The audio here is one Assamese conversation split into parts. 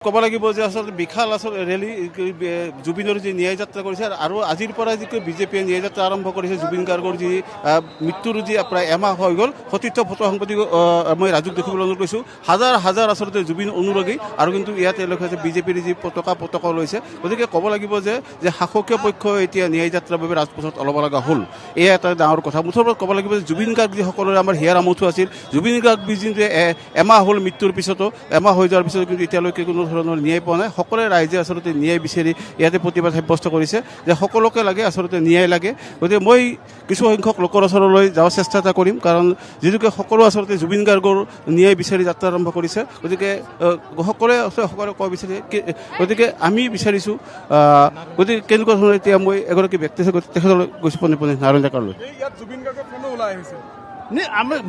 ক'ব লাগিব যে আচলতে বিশাল আচলতে ৰেলী জুবিনৰ যি ন্যায় যাত্ৰা কৰিছে আৰু আজিৰ পৰা যিকৈ বিজেপিয়ে ন্যায় যাত্ৰা আৰম্ভ কৰিছে জুবিন গাৰ্গৰ যি মৃত্যুৰ যি প্ৰায় এমাহ হৈ গ'ল সতীৰ্থ ফটো সাংবাদিক মই ৰাজুক দেখিবলৈ অনুৰোধ কৰিছোঁ হাজাৰ হাজাৰ আচলতে জুবিন অনুৰাগী আৰু কিন্তু ইয়াত তেওঁলোকে বিজেপিৰ যি পতাকা লৈছে গতিকে ক'ব লাগিব যে শাসকীয় পক্ষ এতিয়া ন্যায় যাত্ৰাৰ বাবে ৰাজপথত ওলাব লগা হ'ল এয়া এটা ডাঙৰ কথা মুঠৰ ক'ব লাগিব যে জুবিন গাৰ্গ যি সকলোৰে আমাৰ হিয়াৰ আমঠু আছিল জুবিন গাৰ্গ যিটো এমাহ হ'ল মৃত্যুৰ পিছতো এমাহ হৈ যোৱাৰ পিছতো কিন্তু এতিয়ালৈকে কোনো ধৰণৰ ন্যায় পোৱা নাই সকলোৱে ৰাইজে আচলতে ন্যায় বিচাৰি ইয়াতে প্ৰতিবাদ সাব্যস্ত কৰিছে যে সকলোকে লাগে আচলতে ন্যায় লাগে গতিকে মই কিছু সংখ্যক লোকৰ ওচৰলৈ যোৱাৰ চেষ্টা এটা কৰিম কাৰণ যিটোকে সকলো আচলতে জুবিন গাৰ্গৰ ন্যায় বিচাৰি যাত্ৰা আৰম্ভ কৰিছে গতিকে সকলোৱে ক'ব বিচাৰে গতিকে আমি বিচাৰিছোঁ গতিকে কেনেকুৱা ধৰণৰ এতিয়া মই এগৰাকী ব্যক্তি আছে তেখেতলৈ গৈছোঁ পোনে পোনে নাৰায়ণ ডেকাৰলৈ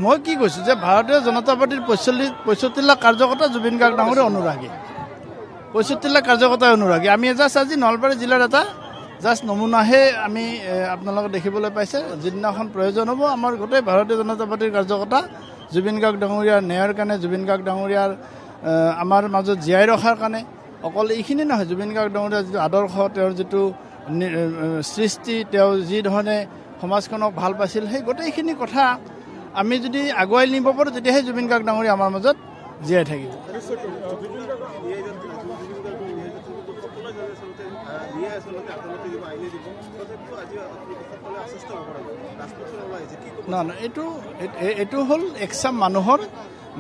মই কি কৈছোঁ যে ভাৰতীয় জনতা পাৰ্টীৰ 65 লাখ কাৰ্যকৰ্তা জুবিন গাৰ্গ ডাঙৰে অনুৰাগী 65 লাখ কাৰ্যকৰ্তাই অনুৰাগী আমি জাষ্ট আজি নলবাৰী জিলাৰ এটা জাষ্ট নমুনাহে আমি আপোনালোকে দেখিবলৈ পাইছে যিদিনাখন প্ৰয়োজন হ'ব আমাৰ গোটেই ভাৰতীয় জনতা পাৰ্টীৰ কাৰ্যকৰ্তা জুবিন গাৰ্গ ডাঙৰীয়াৰ ন্যায়ৰ কাৰণে জুবিন গাৰ্গ ডাঙৰীয়াৰ আমাৰ মাজত জীয়াই ৰখাৰ কাৰণে অকল এইখিনি নহয় জুবিন গাৰ্গ ডাঙৰীয়াৰ যিটো আদৰ্শ তেওঁৰ যিটো সৃষ্টি তেওঁ যি ধৰণে সমাজখনক ভাল পাইছিল সেই গোটেইখিনি কথা আমি যদি আগুৱাই নিব পাৰোঁ তেতিয়াহে জুবিন গাৰ্গ ডাঙৰীয়া আমাৰ মাজত জীয়াই থাকিব নহয় এইটো হ'ল একচাম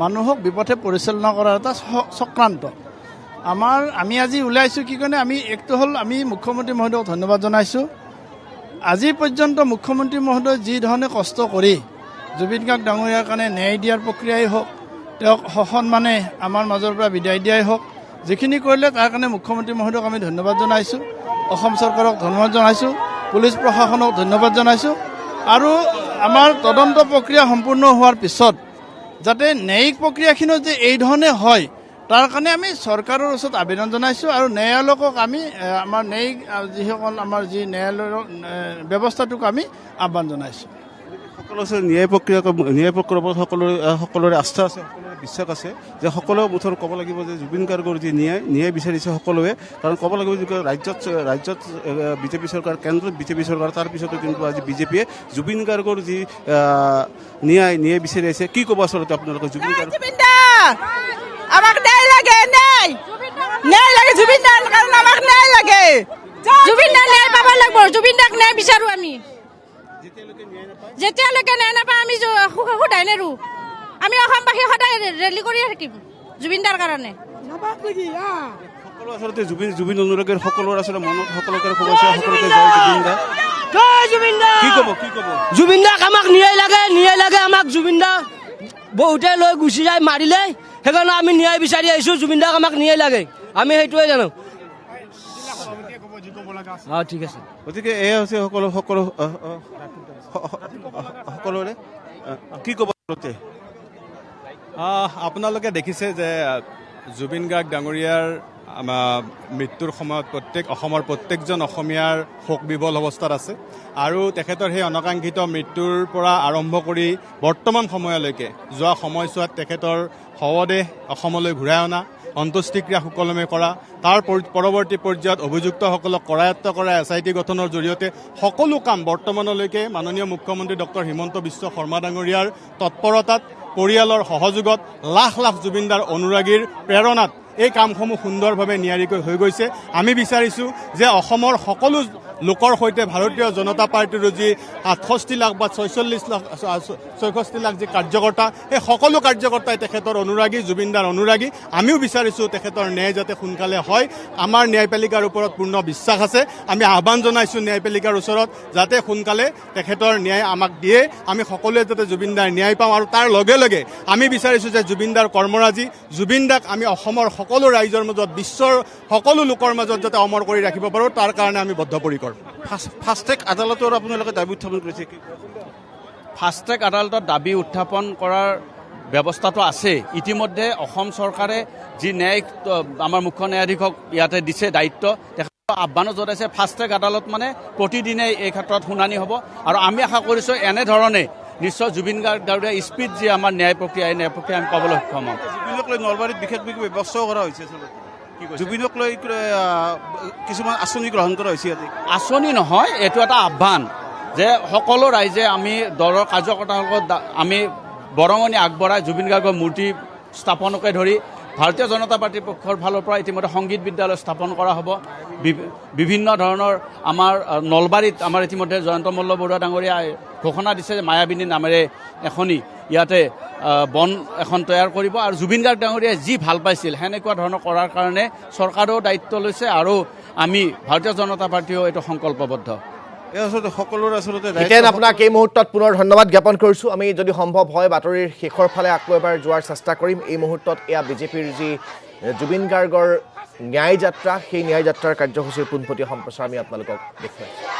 মানুহক বিপথে পৰিচালনা কৰাৰ এটা চক্ৰান্ত আমি আজি ওলাইছোঁ কি কাৰণে আমি একটো হ'ল আমি মুখ্যমন্ত্ৰী মহোদয়ক ধন্যবাদ জনাইছোঁ আজি পৰ্যন্ত মুখ্যমন্ত্ৰী মহোদয় যি ধৰণে কষ্ট কৰি জুবিন গাৰ্গ ডাঙৰীয়াৰ কাৰণে ন্যায় দিয়াৰ প্ৰক্ৰিয়াই হওক তেওঁক সসন্মানে আমাৰ মাজৰ পৰা বিদায় দিয়াই হওক যিখিনি কৰিলে তাৰ কাৰণে মুখ্যমন্ত্ৰী মহোদয়ক আমি ধন্যবাদ জনাইছোঁ অসম চৰকাৰক ধন্যবাদ জনাইছোঁ পুলিচ প্ৰশাসনক ধন্যবাদ জনাইছোঁ আৰু আমাৰ তদন্ত প্ৰক্ৰিয়া সম্পূৰ্ণ হোৱাৰ পিছত যাতে ন্যায়িক প্ৰক্ৰিয়াখিনিও যে এই ধৰণে হয় তাৰ কাৰণে আমি চৰকাৰৰ ওচৰত আবেদন জনাইছোঁ আৰু ন্যায়ালয়ক আমি আমাৰ ন্যায়িক যিসকল আমাৰ যি ন্যায়ালয়ৰ ব্যৱস্থাটোক আমি আহ্বান জনাইছোঁ সকলো ন্যায় প্ৰক্ৰিয়াৰ ওপৰত সকলোৰে আস্থা আছে সকলোৰে বিশ্বাস আছে যে সকলোৱে মুঠৰ ক'ব লাগিব যে জুবিন গাৰ্গৰ যি ন্যায় বিচাৰিছে সকলোৱে কাৰণ ক'ব লাগিব যে ৰাজ্যত বিজেপি চৰকাৰ কেন্দ্ৰত বিজেপি চৰকাৰ তাৰ পিছতো কিন্তু আজি বিজেপিয়ে জুবিন গাৰ্গৰ যি ন্যায় বিচাৰি আছে কি ক'ব আচলতে আপোনালোকে জুবিন গাৰ্গ আমাক ন্যায় লাগে ন্যায় লাগে জুবিন দাৰ কাৰণে আমাক ন্যায় লাগে জুবিন দাৰ ন্যায় পাব লাগিব জুবিন দাক ন্যায় বিচাৰো আমি যেতিয়ালৈকে ন্যায় নাপাওঁ আমি সুধাই নেৰো আমি অসমবাসী সদায় ৰেলী কৰিয়ে থাকিম জুবিন দাৰ কাৰণে সকলো আচলতে জুবিন অনুৰাগীৰ সকলোৰে আচলতে মনত সকলোকে শুভেচ্ছা সকলোকে জয় জুবিন দা কি ক'ব জুবিন দাক আমাক ন্যায় লাগে আমাক জুবিন দা বহুতে লৈ গুচি যায় মাৰিলে সেইকাৰণে আমি ন্যায় বিচাৰি আহিছোঁ জুবিন দাক আমাক ন্যায় লাগে আমি সেইটোৱে জানো ঠিক আছে গতিকে এয়া হৈছে সকলোৰে কি ক'ব আপোনালোকে দেখিছে যে জুবিন গাৰ্গ ডাঙৰীয়াৰ মৃত্যুৰ সময়ত অসমৰ প্ৰত্যেকজন অসমীয়াৰ শোক বিবল অৱস্থাত আছে আৰু তেখেতৰ সেই অনাকাংক্ষিত মৃত্যুৰ পৰা আৰম্ভ কৰি বৰ্তমান সময়লৈকে যোৱা সময়ছোৱাত তেখেতৰ শৱদেহ অসমলৈ ঘূৰাই অনা অন্ত্যেষ্টিক্ৰিয়া সুকলমে কৰা তাৰ পৰৱৰ্তী পৰ্যায়ত অভিযুক্তসকলক কৰায়ত্ব কৰা SIT গঠনৰ জৰিয়তে সকলো কাম বৰ্তমানলৈকে মাননীয় মুখ্যমন্ত্ৰী ডক্টৰ হিমন্ত বিশ্ব শৰ্মা ডাঙৰীয়াৰ তৎপৰতাত পৰিয়ালৰ সহযোগত লাখ লাখ জুবিনদাৰ অনুৰাগীৰ প্ৰেৰণাত এই কামসমূহ সুন্দৰভাৱে নিয়াৰিকৈ হৈ গৈছে আমি বিচাৰিছোঁ যে অসমৰ সকলো লোকৰ সৈতে ভাৰতীয় জনতা পাৰ্টীৰ যি 68 লাখ বা 66 লাখ যি কাৰ্যকৰ্তা সেই সকলো কাৰ্যকৰ্তাই তেখেতৰ অনুৰাগী জুবিনদাৰ অনুৰাগী আমিও বিচাৰিছোঁ তেখেতৰ ন্যায় যাতে সোনকালে হয় আমাৰ ন্যায়পালিকাৰ ওপৰত পূৰ্ণ বিশ্বাস আছে আমি আহ্বান জনাইছোঁ ন্যায়পালিকাৰ ওচৰত যাতে সোনকালে তেখেতৰ ন্যায় আমাক দিয়ে আমি সকলোৱে যাতে জুবিনদাৰ ন্যায় পাওঁ আৰু তাৰ লগে লগে আমি বিচাৰিছোঁ যে জুবিনদাৰ কৰ্মৰাজি জুবিনদাক আমি অসমৰ সকলো ৰাইজৰ মাজত বিশ্বৰ সকলো লোকৰ মাজত যাতে অমৰ কৰি ৰাখিব পাৰোঁ তাৰ কাৰণে আমি বদ্ধপৰিকৰ ফাষ্ট ট্ৰেক আদালতৰ আপোনালোকে দাবী উত্থাপন কৰিছে ফাষ্ট ট্ৰেক আদালতত দাবী উত্থাপন কৰাৰ ব্যৱস্থাটো আছে ইতিমধ্যে অসম চৰকাৰে যি ন্যায়িক আমাৰ মুখ্য ন্যায়াধীশক ইয়াতে দিছে দায়িত্ব আহ্বানো জনাইছে ফাষ্ট ট্ৰেক আদালত মানে প্ৰতিদিনে এই ক্ষেত্ৰত শুনানি হ'ব আৰু আমি আশা কৰিছোঁ এনেধৰণে নিশ্চয় জুবিন গাৰ্গৰ স্পীড যি আমাৰ ন্যায় প্ৰক্ৰিয়া এই ন্যায় প্ৰক্ৰিয়া আমি পাবলৈ সক্ষম হ'ম জুবিনক লৈ নলবাৰীত বিশেষ ব্যৱস্থাও কৰা হৈছে জুবিনক লৈ কিছুমান আঁচনি গ্ৰহণ কৰা হৈছে ইয়াতে আঁচনি নহয়, এইটো এটা আহ্বান যে সকলো ৰাইজে আমি দলৰ কাৰ্যকৰ্তাৰ লগত আমি বৰঙণি আগবঢ়াই জুবিন গাৰ্গৰ মূৰ্তি স্থাপনকে ধৰি ভাৰতীয় জনতা পাৰ্টীৰ পক্ষৰ ফালৰ পৰা ইতিমধ্যে সংগীত বিদ্যালয় স্থাপন কৰা হ'ব। বিভিন্ন ধৰণৰ আমাৰ নলবাৰীত আমাৰ ইতিমধ্যে জয়ন্ত মল্ল বৰুৱা ডাঙৰীয়াই ঘোষণা দিছে যে মায়াবিনী নামেৰে এখনি ইয়াতে বন এখন তৈয়াৰ কৰিব আৰু জুবিন গাৰ্গ ডাঙৰীয়াই যি ভাল পাইছিল সেনেকুৱা ধৰণৰ কৰাৰ কাৰণে চৰকাৰেও দায়িত্ব লৈছে আৰু আমি ভাৰতীয় জনতা পাৰ্টীয়েও এইটো সংকল্পবদ্ধ। এই আচলতে সকলোৰে আচলতে এতিয়া আপোনাক এই মুহূৰ্তত পুনৰ ধন্যবাদ জ্ঞাপন কৰিছোঁ। আমি যদি সম্ভৱ হয় বাতৰিৰ শেষৰ ফালে আকৌ এবাৰ যোৱাৰ চেষ্টা কৰিম। এই মুহূৰ্তত এয়া বিজেপিৰ যি জুবিন গাৰ্গৰ ন্যায় যাত্ৰা, সেই ন্যায় যাত্ৰাৰ কাৰ্যসূচীৰ পোনপটীয়া সম্প্ৰচাৰ আমি আপোনালোকক দেখুৱাইছোঁ।